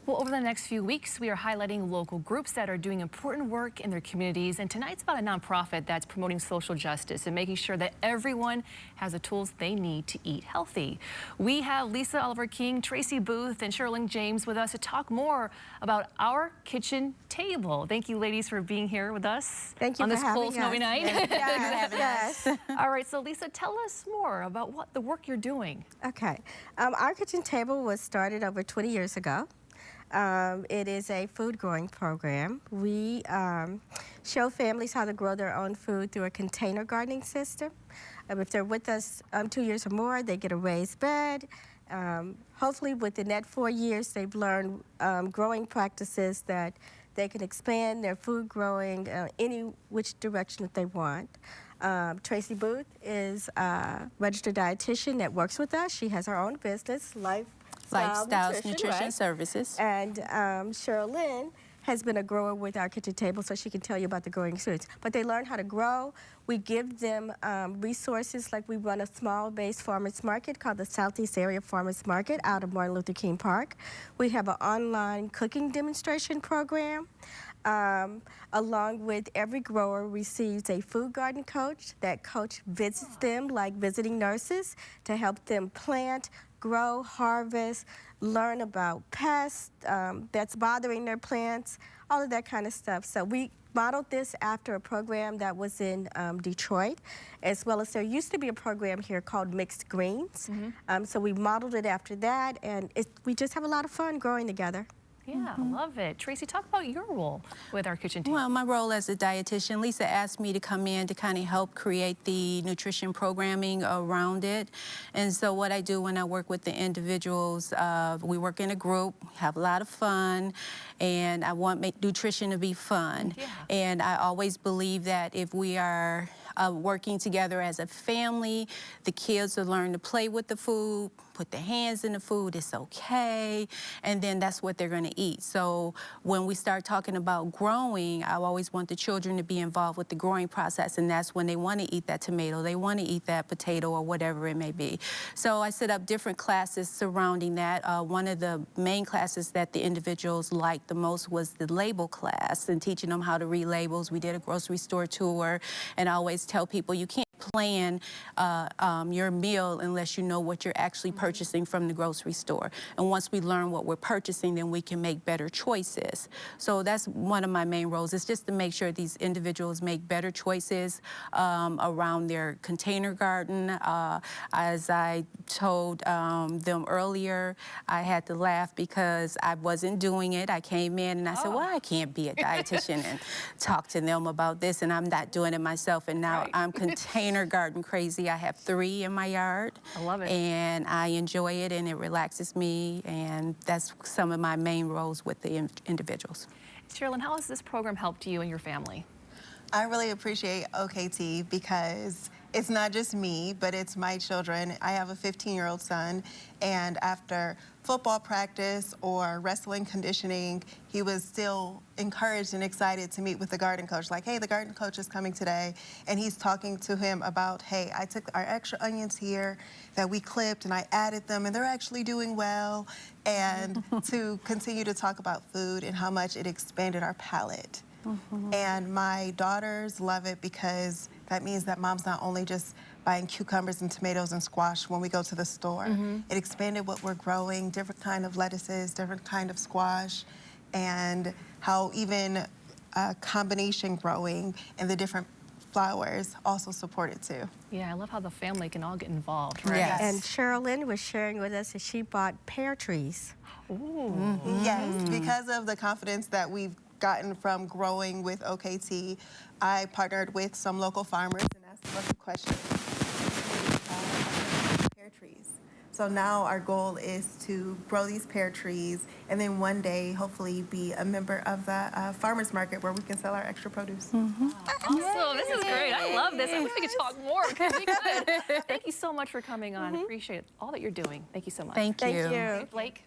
Well, over the next few weeks, we are highlighting local groups that are doing important work in their communities. And tonight's about a nonprofit that's promoting social justice and making sure that everyone has the tools they need to eat healthy. We have Lisa Oliver King, Tracy Booth, and Sherilyn James with us to talk more about Our Kitchen Table. Thank you, ladies, for being here with us. Thank you on for this having cold, snowy us. night. Yes. All right, so Lisa, tell us more about what the work you're doing. Okay. Our Kitchen Table was started over 20 years ago. It is a food growing program. We show families how to grow their own food through a container gardening system. If they're with us 2 years or more, they get a raised bed. Hopefully within that 4 years, they've learned growing practices that they can expand their food growing any which direction that they want. Tracy Booth is a registered dietitian that works with us. She has her own business, Lifestyles Nutrition Right? Services. And Sherilyn has been a grower with Our Kitchen Table, so she can tell you about the growing experience. But they learn how to grow. We give them resources, like we run a small-based farmers market called the Southeast Area Farmers Market out of Martin Luther King Park. We have an online cooking demonstration program. Along with every grower receives a food garden coach. That coach visits them like visiting nurses to help them plant, grow, harvest, learn about pests that's bothering their plants, all of that kind of stuff. So we modeled this after a program that was in Detroit, as well as there used to be a program here called Mixed Greens. So we modeled it after that, and we just have a lot of fun growing together. Yeah, I love it. Tracy, talk about your role with Our Kitchen Table. Well, my role as a dietitian, Lisa asked me to come in to kind of help create the nutrition programming around it. And so what I do when I work with the individuals, we work in a group, have a lot of fun, and I want nutrition to be fun. Yeah. And I always believe that if we are working together as a family, the kids will learn to play with the food, put their hands in the food, it's okay, and then that's what they're going to eat. So when we start talking about growing, I always want the children to be involved with the growing process, and that's when they want to eat that tomato, they want to eat that potato or whatever it may be. So I set up different classes surrounding that. One of the main classes that the individuals liked the most was the label class and teaching them how to read labels. We did a grocery store tour, and I always tell people you can't plan your meal unless you know what you're actually purchasing from the grocery store. And once we learn what we're purchasing, then we can make better choices. So that's one of my main roles, is just to make sure these individuals make better choices around their container garden. As I told them earlier, I had to laugh because I wasn't doing it. I came in and I said, well, I can't be a dietitian and talk to them about this, and I'm not doing it myself. And now I'm container garden crazy. I have 3 in my yard. I love it. And I enjoy it, and it relaxes me, and that's some of my main roles with the individuals. Sherilyn, how has this program helped you and your family? I really appreciate OKT because it's not just me, but it's my children. I have a 15-year-old son, and after football practice or wrestling conditioning, he was still encouraged and excited to meet with the garden coach. Like, hey, the garden coach is coming today, and he's talking to him about, hey, I took our extra onions here that we clipped, and I added them, and they're actually doing well. And to continue to talk about food and how much it expanded our palate. And my daughters love it because that means that mom's not only just buying cucumbers and tomatoes and squash when we go to the store. It expanded what we're growing, different kind of lettuces, different kind of squash, and how even combination growing and the different flowers also support it too. Yeah, I love how the family can all get involved, right? Yes. And Sherilyn was sharing with us that she bought pear trees. Ooh. Yes, because of the confidence that we've gotten from growing with OKT, I partnered with some local farmers and asked them a question. Pear trees. So now our goal is to grow these pear trees and then one day hopefully be a member of the farmers market where we can sell our extra produce. Awesome. This is great. I love this. I wish we could talk more because we could. Thank you so much for coming on. Appreciate all that you're doing. Thank you so much. Thank you. Thank you. Blake.